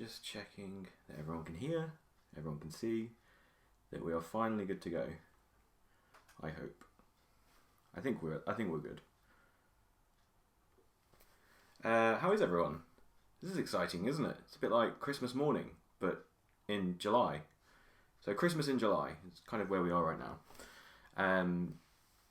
Just checking that everyone can hear, everyone can see, that we are finally good to go. I hope. I think we're good. How is everyone? This is exciting, isn't it? It's a bit like Christmas morning, but in July. So Christmas in July is kind of where we are right now.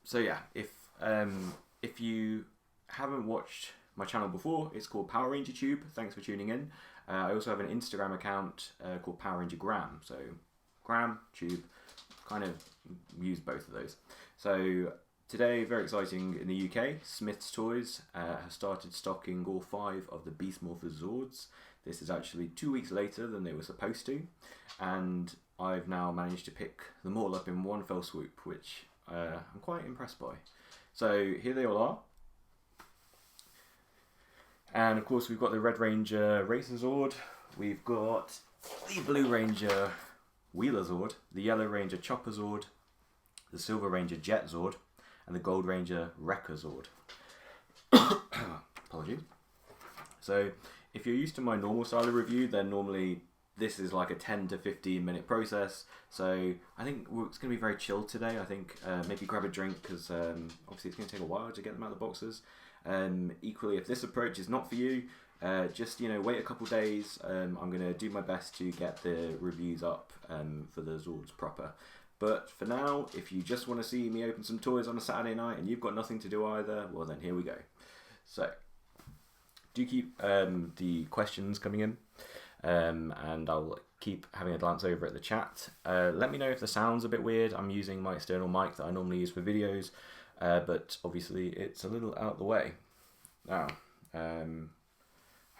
So yeah, if you haven't watched my channel before, it's called Power Ranger Tube. Thanks for tuning in. I also have an Instagram account called Power Ranger Gram. So Gram, Tube, kind of use both of those. So today, very exciting in the UK, Smith's Toys has started stocking all 5 of the beastmorphers Zords. This is actually 2 weeks later than they were supposed to, and I've now managed to pick them all up in one fell swoop, which I'm quite impressed by. So here they all are. And of course we've got the Red Racer Zord, we've got the Blue Ranger Wheeler Zord, the Yellow Ranger Chopper Zord, the Silver Ranger Jet Zord, and the Gold Ranger Wrecker Zord. Apologies. So if you're used to my normal style of review, then normally this is like a 10 to 15 minute process. So I think it's going to be very chilled today. I think maybe grab a drink, because obviously it's going to take a while to get them out of the boxes. Equally, if this approach is not for you, just wait a couple days. I'm going to do my best to get the reviews up for the Zords proper. But for now, if you just want to see me open some toys on a Saturday night and you've got nothing to do either, well then here we go. So do keep the questions coming in, and I'll keep having a glance over at the chat. Let me know if the sound's a bit weird. I'm using my external mic that I normally use for videos, but obviously it's a little out the way. Now, I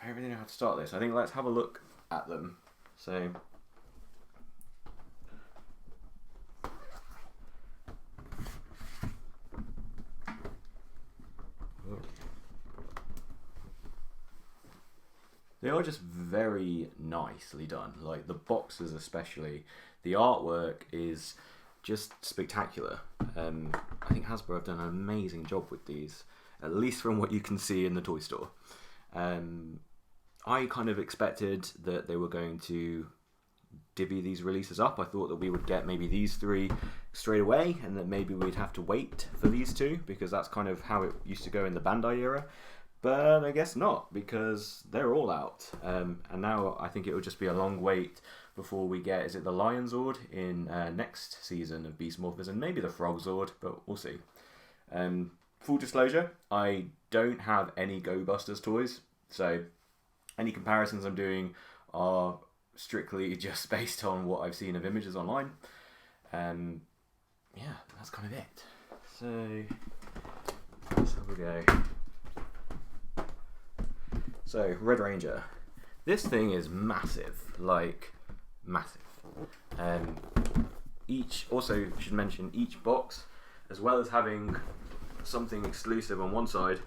don't really know how to start this. I think let's have a look at them. So they are just very nicely done. Like the boxes especially, the artwork is just spectacular. I think Hasbro have done an amazing job with these, at least from what you can see in the toy store. I kind of expected that they were going to divvy these releases up. I thought that we would get maybe these 3 straight away, and that maybe we'd have to wait for these 2, because that's kind of how it used to go in the Bandai era. But I guess not, because they're all out. And now I think it will just be a long wait before we get, is it the Lion Zord in next season of Beast Morphers, and maybe the Frog Zord, but we'll see. Full disclosure, I don't have any Go Busters toys, so any comparisons I'm doing are strictly just based on what I've seen of images online. Yeah, that's kind of it. So let's have a go. So, Red Ranger. This thing is massive, like massive. Also should mention, each box, as well as having something exclusive on one side,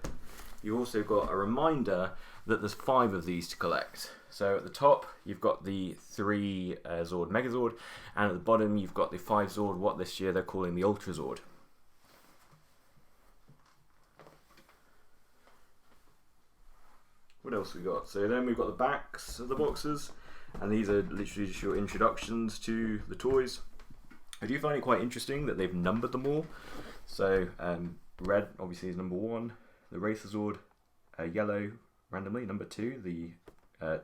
you also got a reminder that there's 5 of these to collect. So at the top you've got the 3 Zord Megazord, and at the bottom you've got the 5 Zord, what this year they're calling the Ultra Zord. What else we got? So then we've got the backs of the boxes, and these are literally just your introductions to the toys. I do find it quite interesting that they've numbered them all. So red obviously is number 1, the Racer Zord, yellow randomly number 2, the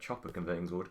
Chopper Converting Zord,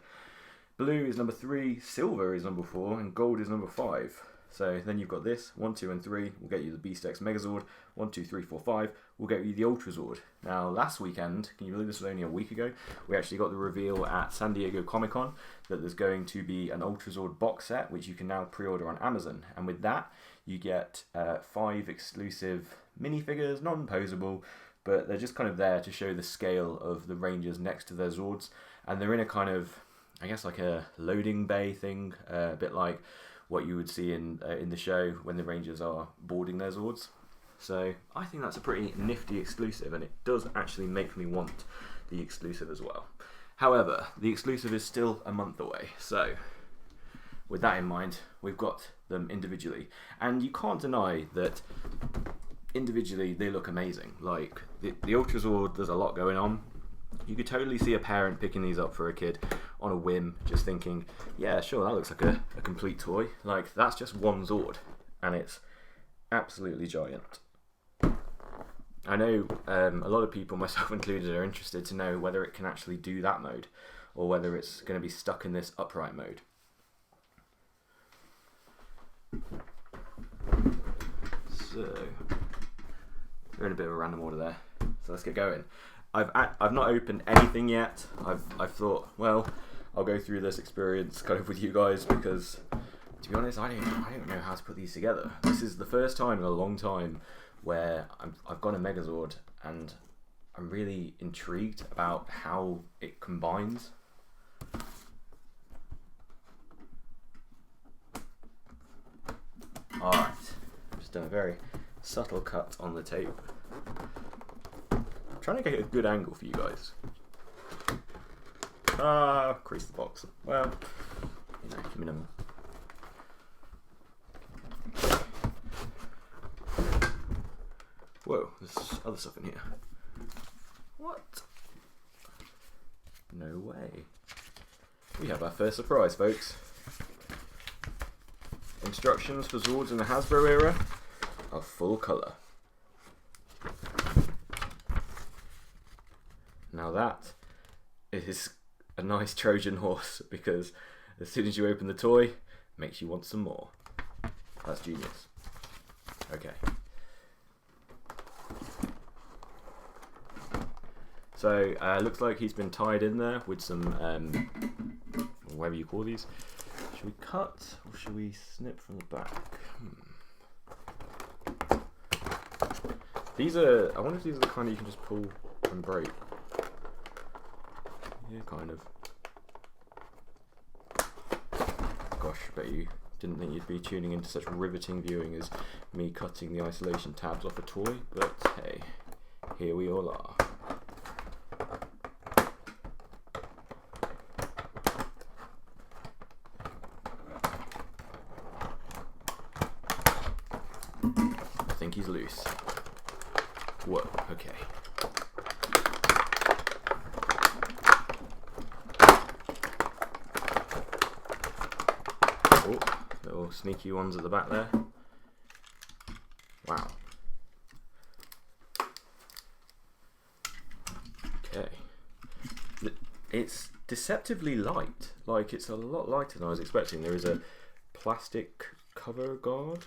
blue is number 3, silver is number 4, and gold is number 5. So then you've got this, 1, 2, and 3 will get you the Beast X Megazord, 1, 2, 3, 4, 5 will get you the Ultra Zord. Now last weekend, can you believe this was only a week ago, we actually got the reveal at San Diego Comic-Con that there's going to be an Ultra Zord box set, which you can now pre-order on Amazon, and with that you get 5 exclusive minifigures, non-posable, but they're just kind of there to show the scale of the Rangers next to their Zords, and they're in a kind of, I guess, like a loading bay thing, a bit like what you would see in the show when the Rangers are boarding their Zords. So I think that's a pretty nifty exclusive, and it does actually make me want the exclusive as well. However, the exclusive is still a month away, so with that in mind, we've got them individually, and you can't deny that individually they look amazing. Like the Ultra Zord, there's a lot going on. You could totally see a parent picking these up for a kid on a whim, just thinking, yeah, sure, that looks like a complete toy. Like, that's just one Zord, and it's absolutely giant. I know a lot of people, myself included, are interested to know whether it can actually do that mode, or whether it's going to be stuck in this upright mode. So, we're in a bit of a random order there, so let's get going. I've not opened anything yet. I've thought, well, I'll go through this experience kind of with you guys, because to be honest, I don't know how to put these together. This is the first time in a long time where I've got a Megazord, and I'm really intrigued about how it combines. Alright, I've just done a very subtle cut on the tape. I'm trying to get a good angle for you guys. Crease the box. Well, you know, minimum. Whoa, there's other stuff in here. What? No way. We have our first surprise, folks. Instructions for Zords in the Hasbro era are full colour. Now that is a nice Trojan horse, because as soon as you open the toy, it makes you want some more. That's genius. Okay. So, looks like he's been tied in there with some, whatever you call these. Should we cut, or should we snip from the back? These are, I wonder if these are the kind that you can just pull and break. Yeah, kind of. Gosh, I bet you didn't think you'd be tuning into such riveting viewing as me cutting the isolation tabs off a toy, but hey, here we all are. I think he's loose. Whoa, okay. Oh, little sneaky ones at the back there. Wow. Okay. It's deceptively light. Like, it's a lot lighter than I was expecting. There is a plastic cover guard,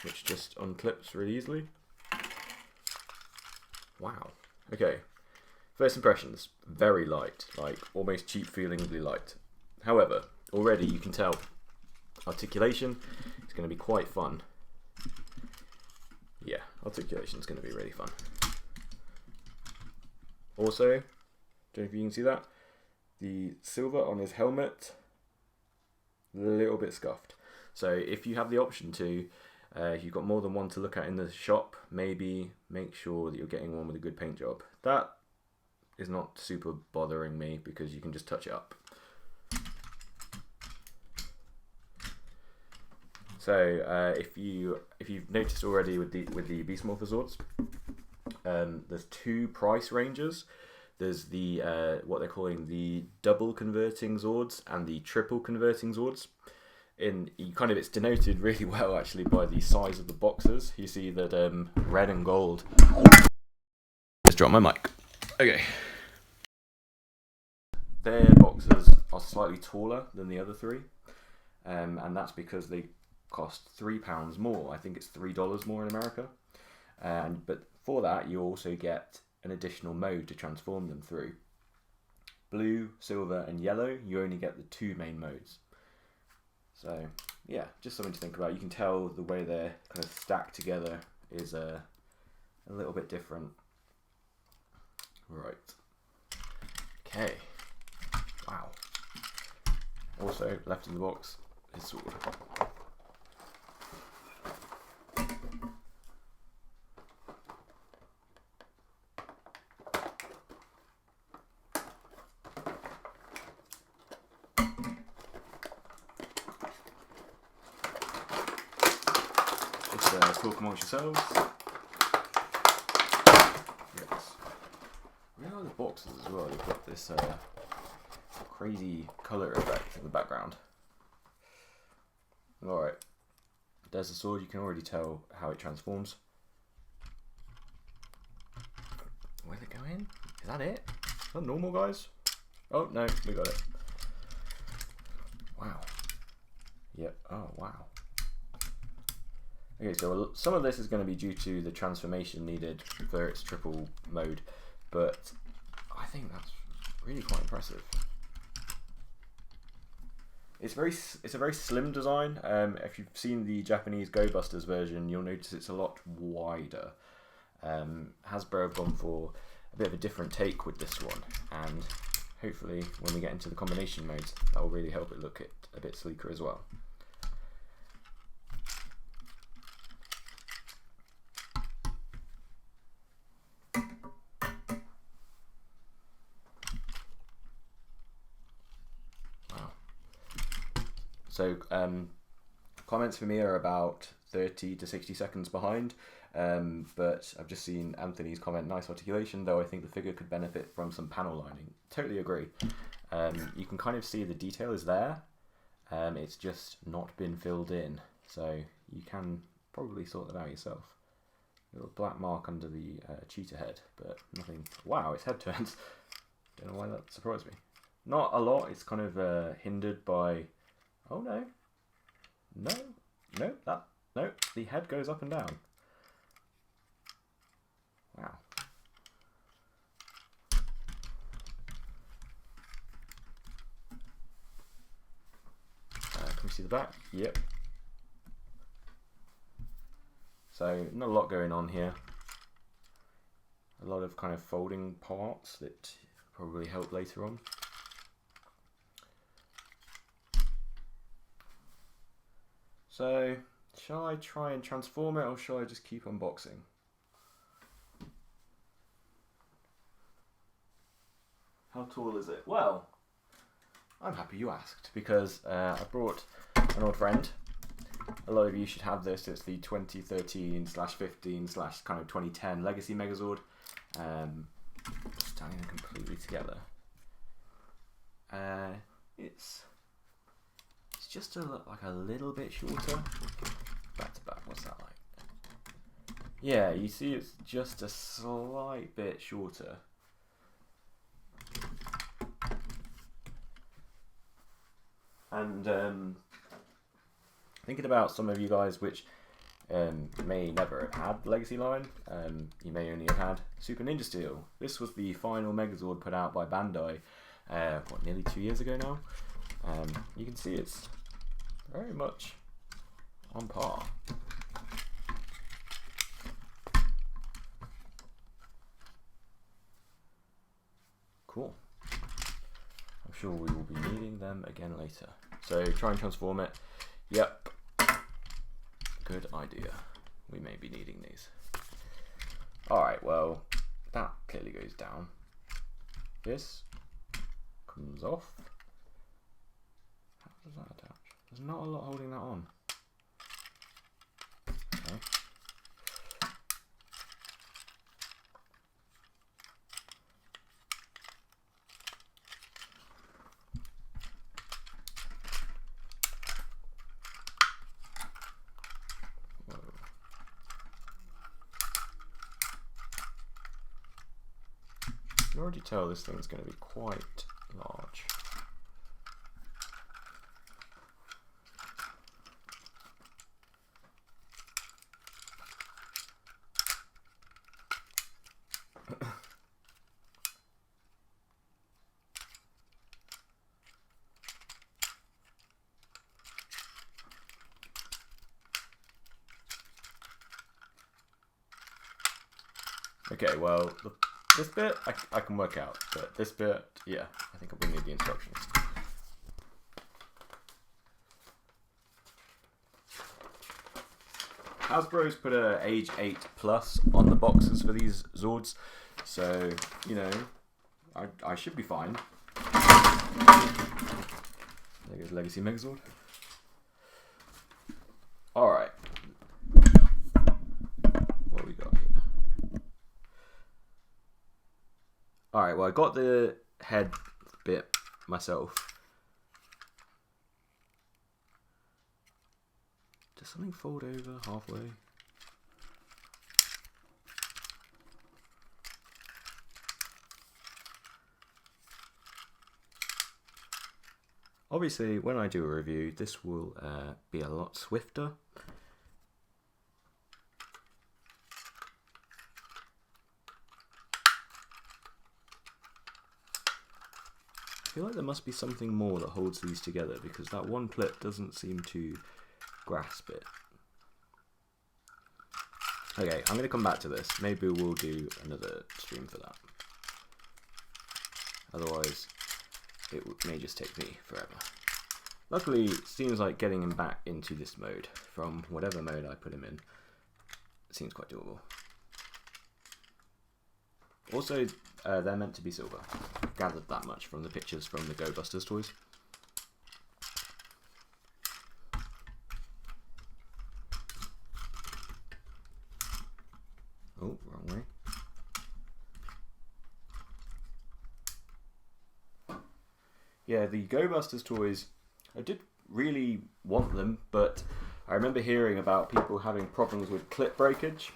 which just unclips really easily. Wow. Okay. First impressions, very light, like almost cheap feelingly light. However, already you can tell articulation is going to be quite fun. Yeah, articulation is going to be really fun. Also, don't know if you can see that, the silver on his helmet, a little bit scuffed. So if you have the option to, if you've got more than one to look at in the shop, maybe make sure that you're getting one with a good paint job. That is not super bothering me, because you can just touch it up. So if you've noticed already with the beastmorphers Zords, there's two price ranges. There's the what they're calling the double converting Zords and the triple converting Zords. It's denoted really well actually by the size of the boxes. You see that red and gold. Just dropped my mic. Okay. Their boxes are slightly taller than the other three, and that's because they cost £3 more. I think it's $3 more in America. But for that, you also get an additional mode to transform them through. Blue, silver, and yellow. You only get the two main modes. So yeah, just something to think about. You can tell the way they're kind of stacked together is a little bit different. Right. Okay. Wow. Also left in the box is sword. Talk amongst yourselves. Yes. We are boxes as well, you've got this crazy colour effect in the background. Alright, there's the sword. You can already tell how it transforms. Where's it going? Is that it? Is that normal, guys? Oh, no, we got it. Wow. Yep, oh, wow. Okay, so some of this is going to be due to the transformation needed for its triple mode, but I think that's really quite impressive. It's a very slim design. If you've seen the Japanese Go Busters version, you'll notice it's a lot wider. Hasbro have gone for a bit of a different take with this one, and hopefully when we get into the combination modes, that will really help it look a bit sleeker as well. So comments for me are about 30 to 60 seconds behind, but I've just seen Anthony's comment, nice articulation, though I think the figure could benefit from some panel lining. Totally agree. You can kind of see the detail is there, it's just not been filled in, so you can probably sort that out yourself. A little black mark under the cheetah head, but nothing. Wow, its head turns. Don't know why that surprised me. Not a lot, it's kind of hindered by... Oh no, no, the head goes up and down. Wow. Can we see the back? Yep. So not a lot going on here. A lot of kind of folding parts that probably help later on. So, shall I try and transform it, or shall I just keep unboxing? How tall is it? Well, I'm happy you asked, because I brought an old friend. A lot of you should have this. It's the 2013/15/ kind of 2010 Legacy Megazord. Standing them completely together. It's just like a little bit shorter. Back to back, what's that like? Yeah, you see it's just a slight bit shorter. And thinking about some of you guys which may never have had the Legacy line, you may only have had Super Ninja Steel. This was the final Megazord put out by Bandai, what, nearly 2 years ago now? You can see it's very much on par. Cool. I'm sure we will be needing them again later. So try and transform it. Yep. Good idea. We may be needing these. Alright, well, that clearly goes down. This comes off. How does that attach? There's not a lot holding that on. Okay. Whoa. You can already tell this thing's going to be quite large. Okay, well, this bit I can work out, but this bit, yeah, I think I will need the instructions. Hasbro's put a age 8+ on the boxes for these Zords, so, you know, I should be fine. There goes Legacy Megazord. Alright. What do we got here? Alright, well I got the head bit myself. Does something fold over halfway? Obviously, when I do a review, this will be a lot swifter. I feel like there must be something more that holds these together, because that one clip doesn't seem to grasp it. Okay, I'm going to come back to this. Maybe we'll do another stream for that. Otherwise, it may just take me forever. Luckily, it seems like getting him back into this mode, from whatever mode I put him in, seems quite doable. Also, they're meant to be silver. I've gathered that much from the pictures from the Go Busters toys. Oh, wrong way. Yeah, the Go Busters toys, I did really want them, but I remember hearing about people having problems with clip breakage.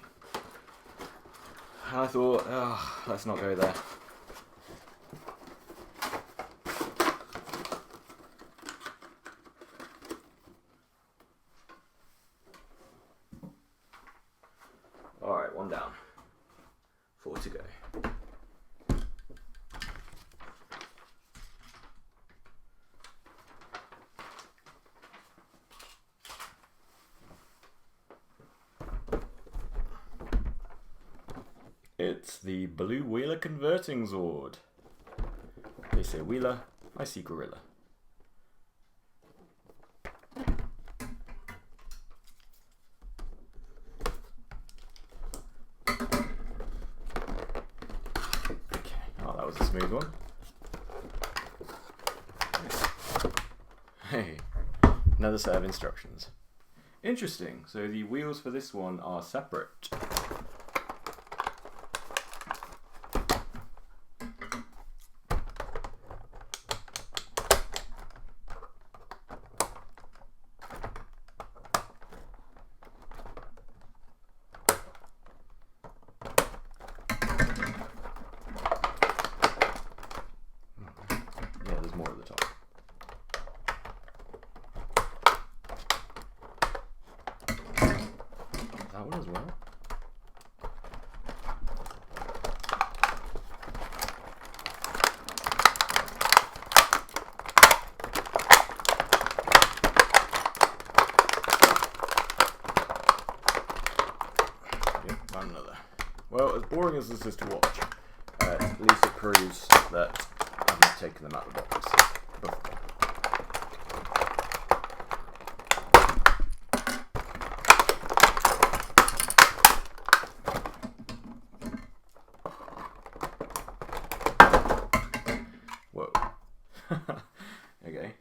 And I thought, oh, let's not go there. Alright, one down. 4 to go. It's the Blue Wheeler Converting Zord. They say Wheeler, I see Gorilla. Okay, oh, that was a smooth one. Hey, another set of instructions. Interesting, so the wheels for this one are separate. Yeah, there's more at the top. That one as well. Okay, found another. Well, as boring as this is to watch, at least it proves that I've not taken them out of the box before. Whoa. Okay.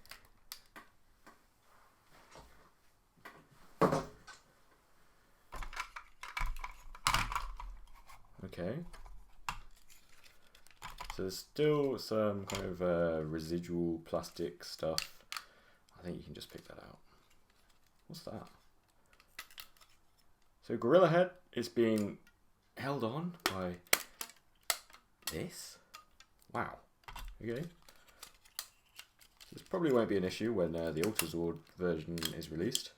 Okay. So there's still some kind of residual plastic stuff. I think you can just pick that out. What's that? So Gorilla Head is being held on by this? Wow. Okay. This probably won't be an issue when the Ultra Zord version is released.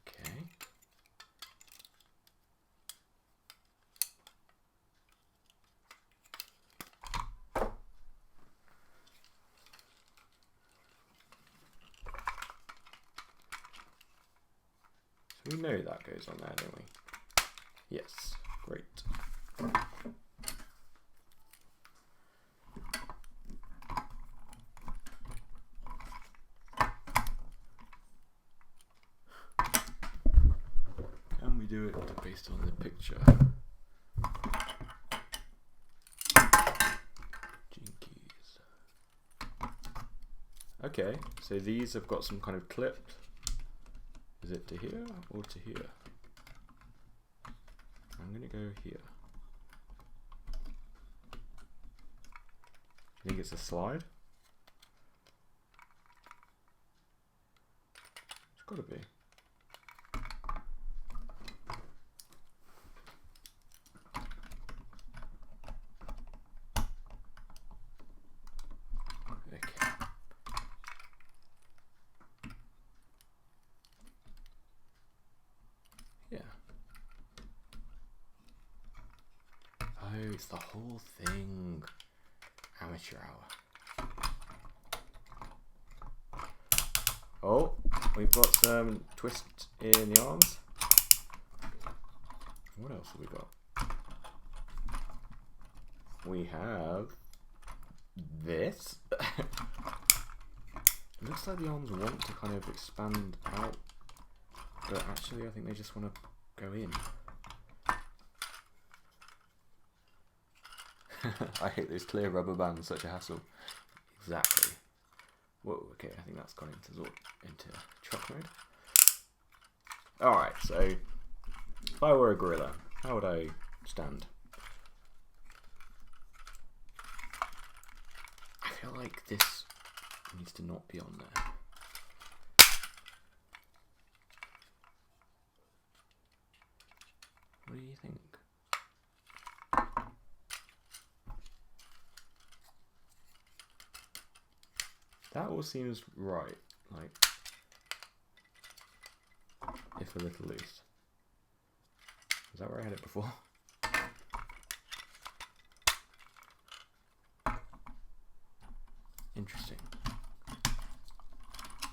Okay. So we know that goes on there, don't we? Yes. Great. Can we do it based on the picture? Jinkies. Okay, so these have got some kind of clip. Is it to here or to here? I'm going to go here. I think it's a slide. It's got to be. Okay. Yeah. Oh, it's the whole thing. Amateur hour. Oh, we've got some twist in the arms. What else have we got? We have this. It looks like the arms want to kind of expand out, but actually I think they just want to go in. I hate those clear rubber bands, such a hassle. Exactly. Whoa, okay, I think that's gone into truck mode. Alright, so if I were a gorilla, how would I stand? I feel like this needs to not be on there. What do you think? That all seems right, like, if a little loose. Is that where I had it before? Interesting.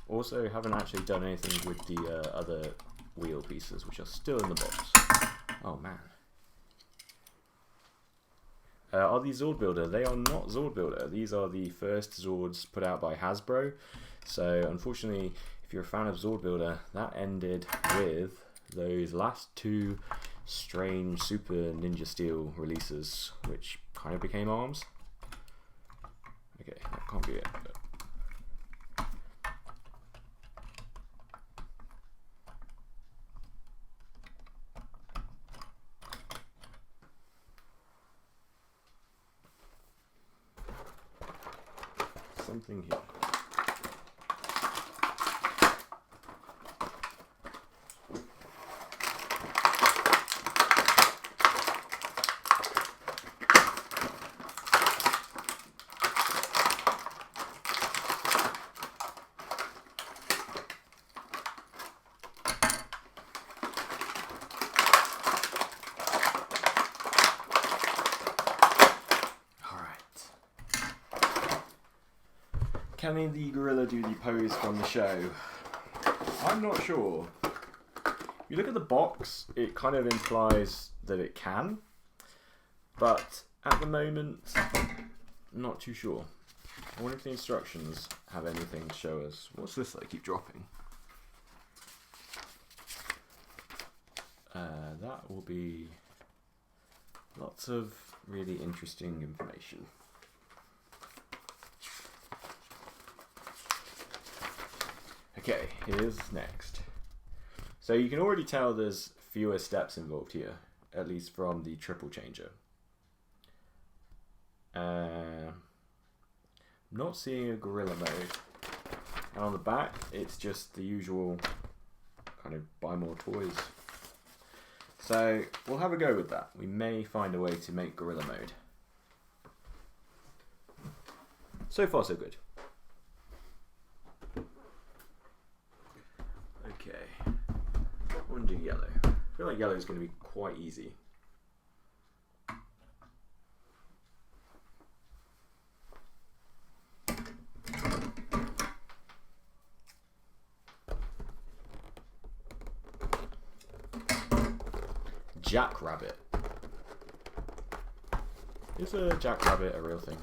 Also, haven't actually done anything with the other wheel pieces, which are still in the box. Oh man. Are these Zord Builder? They are not Zord Builder. These are the first Zords put out by Hasbro. So unfortunately, if you're a fan of Zord Builder, that ended with those last two strange Super Ninja Steel releases, which kind of became arms. Okay, that can't be it. But something here. Can the gorilla do the pose from the show? I'm not sure. If you look at the box, it kind of implies that it can, but at the moment, not too sure. I wonder if the instructions have anything to show us. What's this that I keep dropping? That will be lots of really interesting information. Okay, here's next. So you can already tell there's fewer steps involved here, at least from the triple changer. Not seeing a gorilla mode. And on the back, it's just the usual kind of buy more toys. So we'll have a go with that. We may find a way to make gorilla mode. So far, so good. Okay, I want to do yellow. I feel like yellow is going to be quite easy. Jackrabbit. Is a jackrabbit a real thing?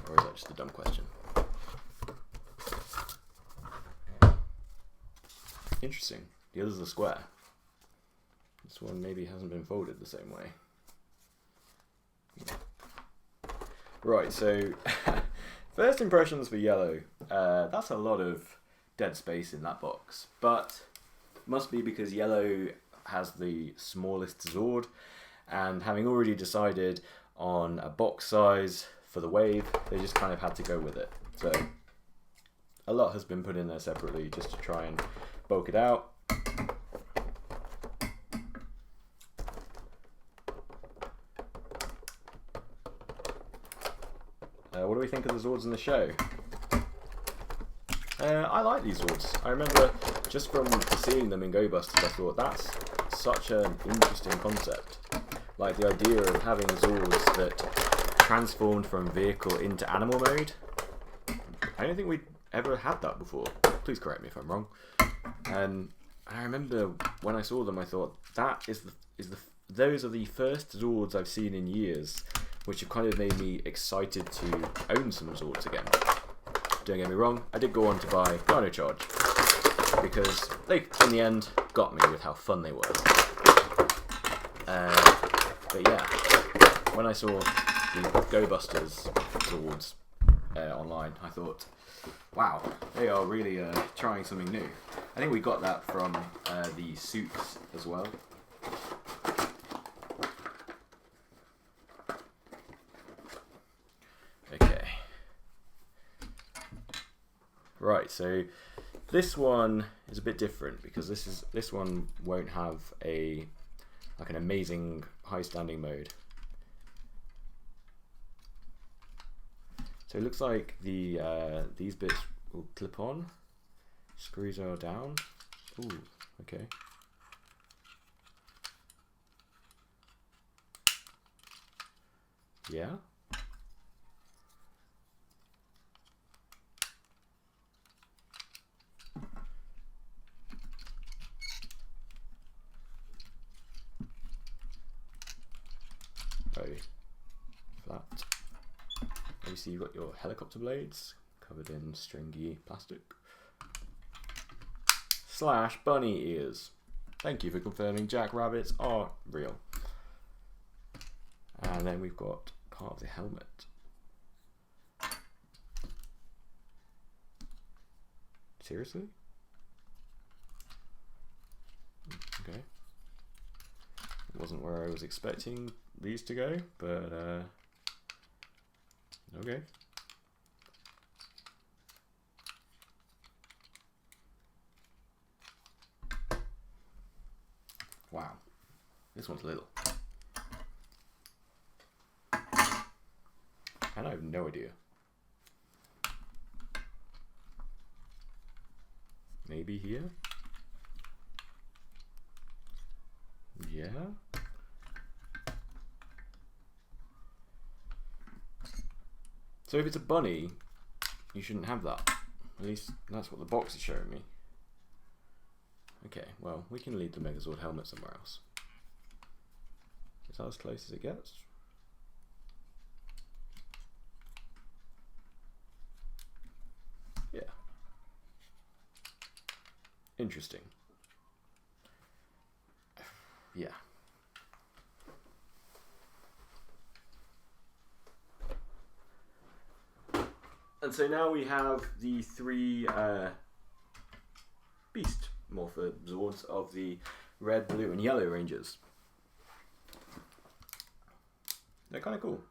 Or is that just a dumb question? Interesting. The other's a square. This one maybe hasn't been folded the same way. Right, so first impressions for yellow. That's a lot of dead space in that box, but must be because yellow has the smallest Zord, and having already decided on a box size for the wave, they just kind of had to go with it. So a lot has been put in there separately just to try and bulk it out. What do we think of the Zords in the show? I like these Zords. I remember just from seeing them in Go Busters, I thought that's such an interesting concept. Like the idea of having Zords that transformed from vehicle into animal mode. I don't think we'd ever had that before. Please correct me if I'm wrong. I remember when I saw them, I thought those are the first Zords I've seen in years, which have kind of made me excited to own some Zords again. Don't get me wrong, I did go on to buy Dino Charge, because they, in the end, got me with how fun they were. But yeah, when I saw the Go Busters Zords online, I thought, wow, they are really trying something new. I think we got that from the suits as well. Okay. Right, so this one is a bit different because this one won't have an amazing high standing mode. So it looks like these bits will clip on, screws are down. Ooh, okay. Yeah. Very flat. You see you've got your helicopter blades covered in stringy plastic. / bunny ears. Thank you for confirming jackrabbits are real. And then we've got part of the helmet. Seriously? Okay. It wasn't where I was expecting these to go, but okay. Wow, this one's little. And I have no idea. Maybe here? Yeah? So if it's a bunny, you shouldn't have that. At least that's what the box is showing me. Okay, well, we can leave the Megazord helmet somewhere else. Is that as close as it gets? Yeah. Interesting. Yeah. And so now we have the 3 beast morpher Zords of the red, blue and yellow Rangers. They're kind of cool.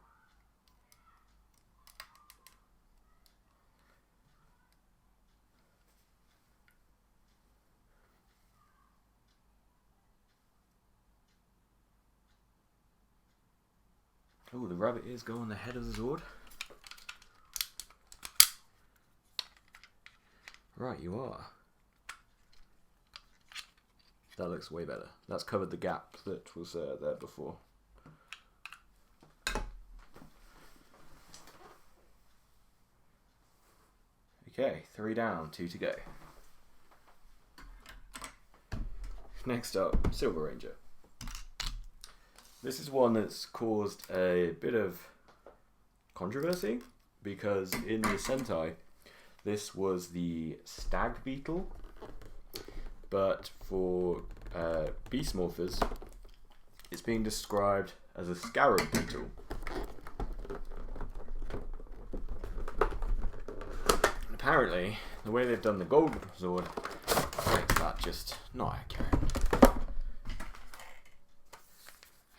Oh, the rabbit ears go on the head of the Zord. Right, you are. That looks way better. That's covered the gap that was there before. Okay, 3 down, 2 to go. Next up, Silver Ranger. This is one that's caused a bit of controversy because in the Sentai, this was the stag beetle, but for beast morphers, it's being described as a scarab beetle. Apparently, the way they've done the gold Zord makes that just not accurate.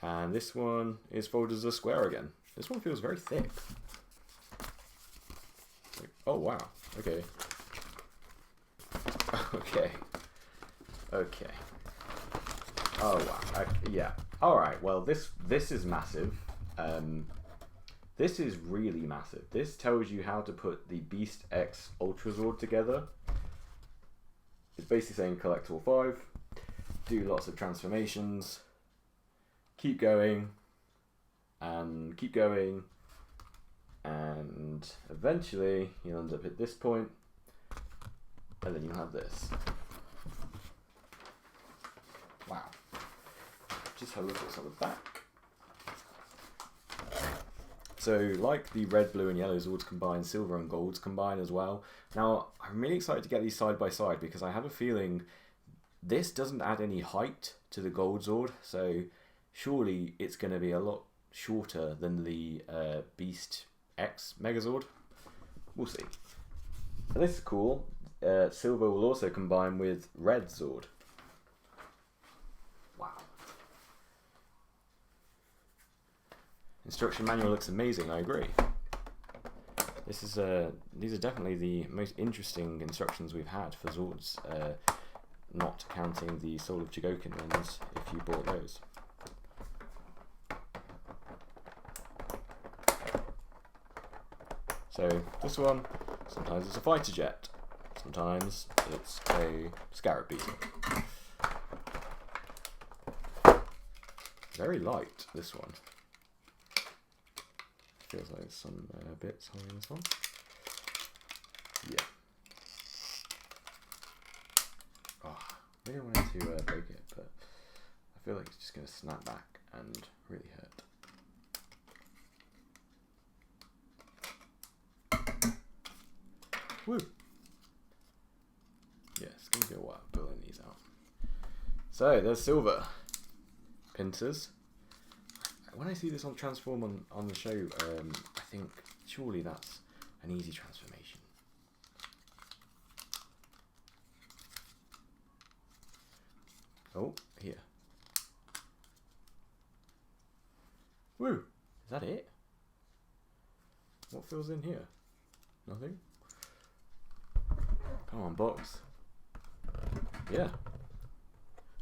And this one is folded as a square again. This one feels very thick. Oh wow, okay. Okay. Okay. Oh wow, yeah. Alright, well this is massive. This is really massive. This tells you how to put the Beast X Ultra Zord together. It's basically saying collect all 5, do lots of transformations, keep going, and keep going, and eventually you'll end up at this point, and then you'll have this. Wow. Just have a look at what's on the back. So, like the red, blue, and yellow Zords combine, silver and golds combine as well. Now, I'm really excited to get these side by side because I have a feeling this doesn't add any height to the gold Zord, so surely it's going to be a lot shorter than the Beast X Megazord. We'll see. And this is cool. Silver will also combine with Red Zord. Wow. Instruction manual looks amazing, I agree. This is these are definitely the most interesting instructions we've had for Zords, not counting the Soul of Chogokin ones if you bought those. So this one, sometimes it's a fighter jet, sometimes it's a scarab beetle. Very light, this one. Feels like some bits holding this one. Yeah. Oh, I really wanted to break it, but I feel like it's just going to snap back and really hurt. Woo! Yeah, it's going to be a while pulling these out. So, there's silver. Pincers. When I see this on transform on the show, I think surely that's an easy transformation. Oh, here. Woo! Is that it? What fills in here? Nothing? Come on, box. Yeah.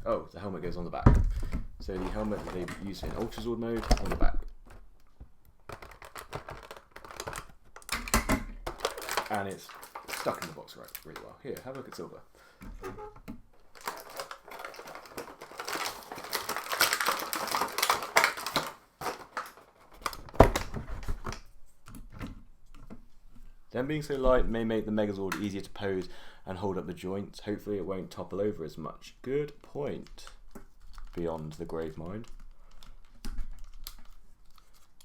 Oh, the helmet goes on the back. So the helmet that they've used in Ultra Zord mode on the back. And it's stuck in the box really well. Here, have a look at silver. Them being so light may make the Megazord easier to pose and hold up the joints. Hopefully it won't topple over as much. Good point. Beyond the grave mind.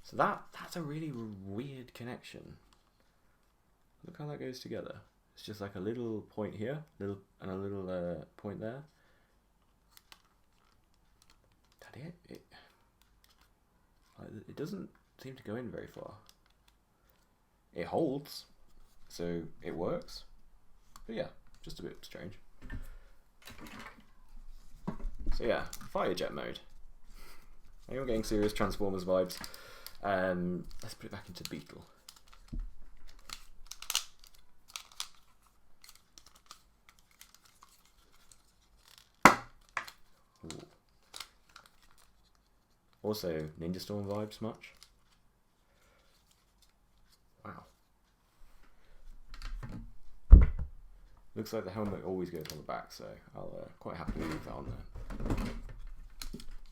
So that's a really weird connection. Look how that goes together. It's just like a little point here, and a little point there. That it? It doesn't seem to go in very far. It holds, so it works. But yeah, just a bit strange. So yeah, fire jet mode. Now you're getting serious Transformers vibes. Let's put it back into Beetle. Ooh. Also, Ninja Storm vibes much? Wow. Looks like the helmet always goes on the back, so I'll quite happily leave that on there.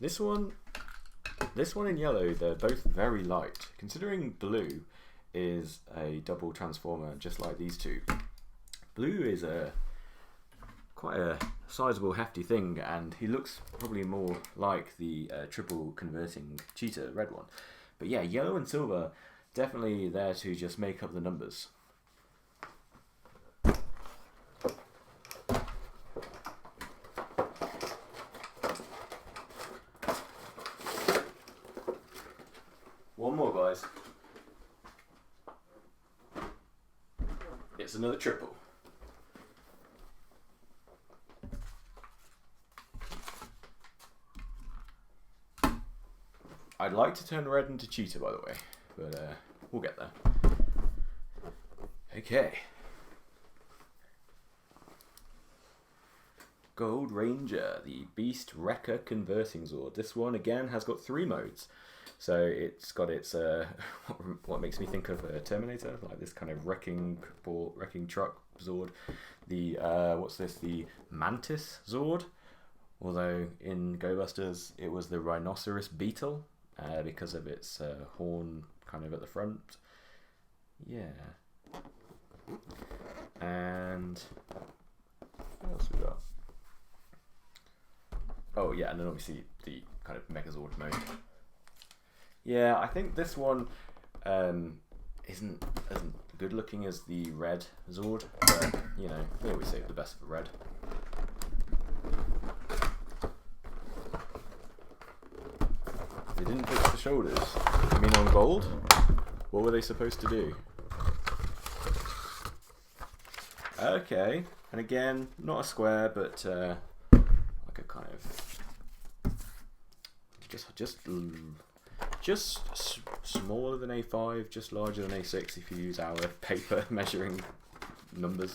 This one in yellow, they're both very light. Considering blue is a double transformer just like these two. Blue is quite a sizable hefty thing, and he looks probably more like the triple converting cheetah red one. But yeah, yellow and silver definitely there to just make up the numbers. One more, guys. It's another triple. I'd like to turn red into cheetah, by the way, but we'll get there. Okay. Gold Ranger, the Beast Wrecker Converting Zord. This one again has got 3 modes. So it's got its what makes me think of a Terminator, like this kind of wrecking truck Zord. The what's this? The Mantis Zord. Although in Go Busters it was the Rhinoceros Beetle because of its horn kind of at the front. Yeah. And what else we got? Oh yeah, and then obviously the kind of Megazord mode. Yeah, I think this one isn't as good looking as the Red Zord, but you know, we always save the best for red. They didn't fix the shoulders. I mean, on gold, what were they supposed to do? Okay, and again, not a square, but like a kind of just smaller than A5, just larger than A6 if you use our paper measuring numbers.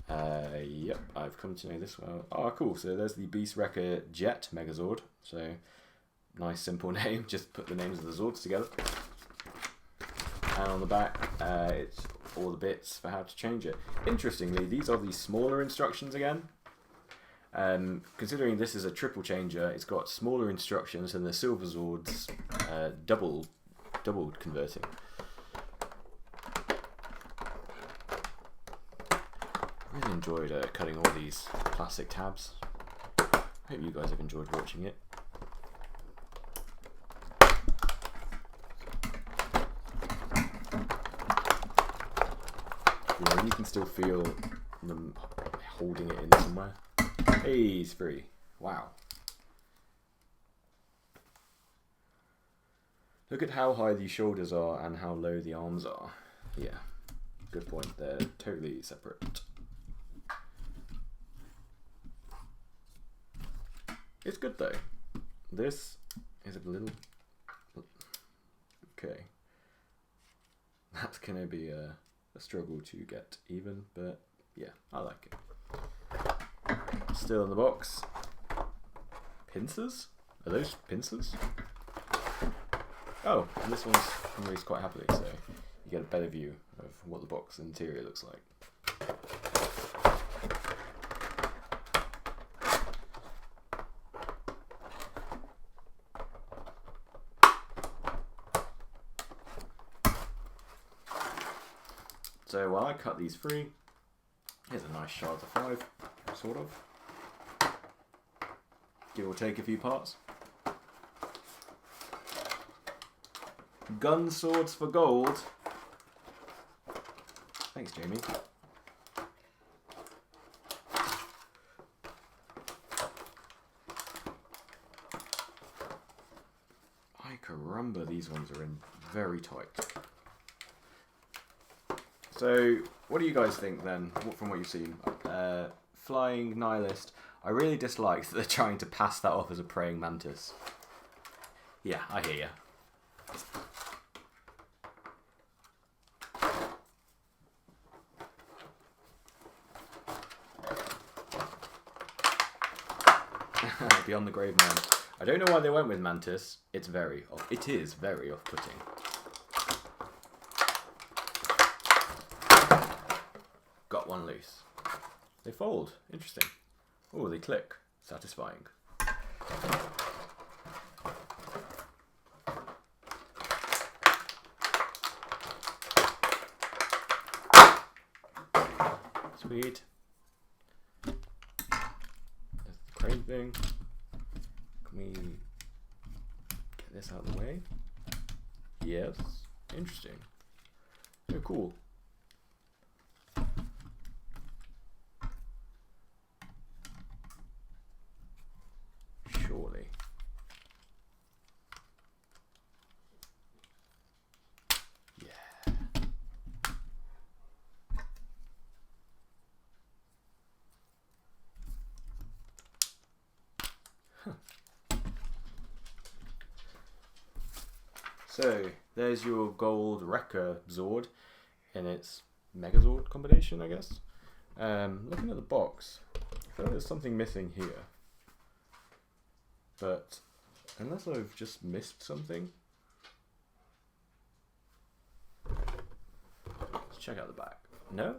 Yep, I've come to know this well. Oh, cool. So there's the Beast Wrecker Jet Megazord. So nice simple name. Just put the names of the Zords together. And on the back, it's all the bits for how to change it. Interestingly, these are the smaller instructions again. Considering this is a triple changer, it's got smaller instructions than the Silver Zord's double converting. I really enjoyed cutting all these plastic tabs. I hope you guys have enjoyed watching it. Yeah, you can still feel them holding it in somewhere. Hey, he's free. Wow. Look at how high the shoulders are and how low the arms are. Yeah, good point. They're totally separate. It's good though. This is a little... Okay. That's going to be a struggle to get even, but yeah, I like it. Still in the box. Pincers? Are those pincers? Oh, and this one's raised quite happily, so you get a better view of what the box interior looks like. So while I cut these free, here's a nice shard of 5, sort of. Give or take a few parts. Gun swords for gold. Thanks, Jamie. Ay caramba, these ones are in very tight. So, what do you guys think then, from what you've seen? Flying Nihilist. I really dislike that they're trying to pass that off as a praying mantis. Yeah, I hear you. Beyond the Grave Man. I don't know why they went with mantis. It is very off-putting. Got one loose. They fold. Interesting. Oh, they click. Satisfying. Sweet. There's the crane thing. Can we get this out of the way? Yes. Interesting. Oh, cool. Surely. Yeah. Huh. So there's your gold Racer Zord in its Megazord combination, I guess. Looking at the box, I feel like there's something missing here. But unless I've just missed something. Let's check out the back. No?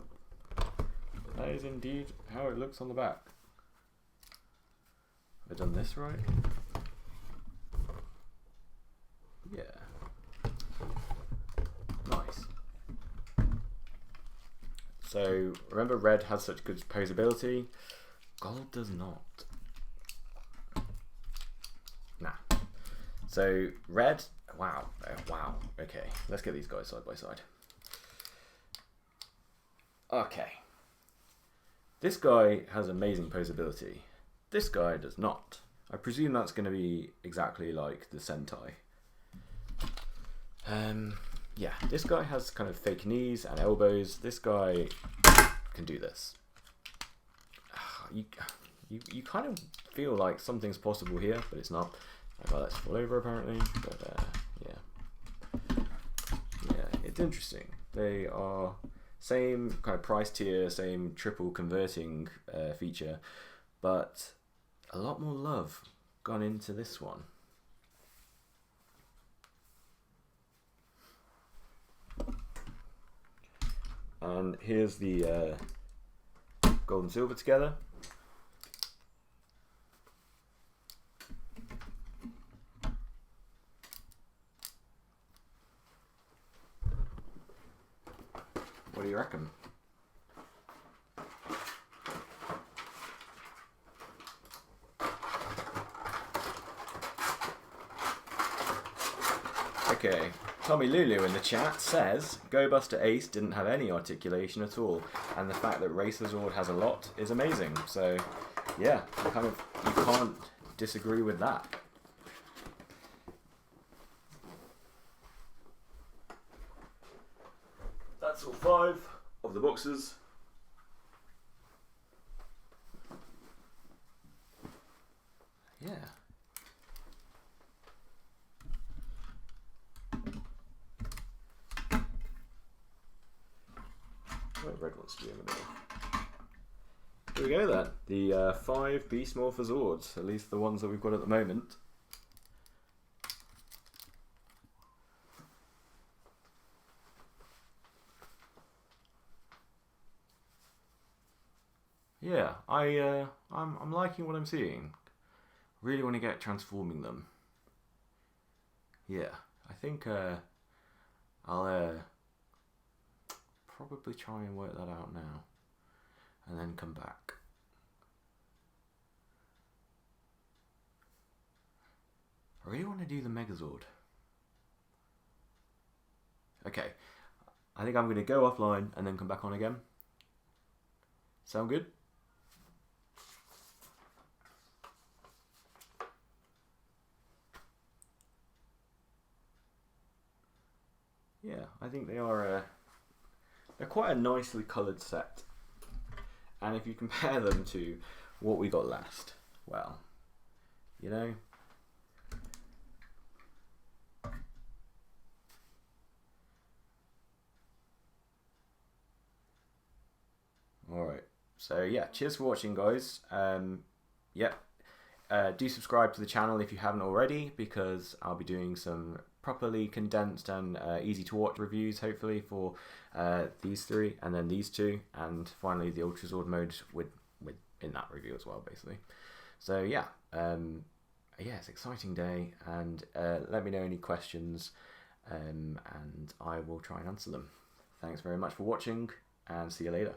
That is indeed how it looks on the back. Have I done this right? Yeah. Nice. So remember, red has such good posability. Gold does not. Nah. So red, wow, wow. Okay, let's get these guys side by side. Okay. This guy has amazing posability. This guy does not. I presume that's going to be exactly like the Sentai. Yeah, this guy has kind of fake knees and elbows. This guy can do this. You kind of feel like something's possible here, but it's not. My guy lets fall over apparently, but yeah, it's interesting. They are same kind of price tier, same triple converting feature, but a lot more love gone into this one. And here's the gold and silver together. What do you reckon? Okay, Tommy Lulu in the chat says Go Buster Ace didn't have any articulation at all, and the fact that Racer Zord has a lot is amazing. So yeah, you can't disagree with that. That's all 5 of the boxes. Yeah. Red wants to be in the middle. Here we go then. The 5 beastmorphers Zords, at least the ones that we've got at the moment. Yeah, I'm liking what I'm seeing. Really want to get transforming them. Yeah, I think I'll probably try and work that out now, and then come back. I really want to do the Megazord. Okay, I think I'm going to go offline and then come back on again. Sound good? Yeah, I think they are. They're quite a nicely coloured set, and if you compare them to what we got last, well, you know. Alright, so yeah, cheers for watching, guys. Yeah, do subscribe to the channel if you haven't already, because I'll be doing some properly condensed and easy to watch reviews, hopefully, for these 3 and then these 2, and finally the Ultra Zord mode with in that review as well, basically. So yeah, yeah, it's an exciting day, and let me know any questions, and I will try and answer them. Thanks very much for watching, and see you later.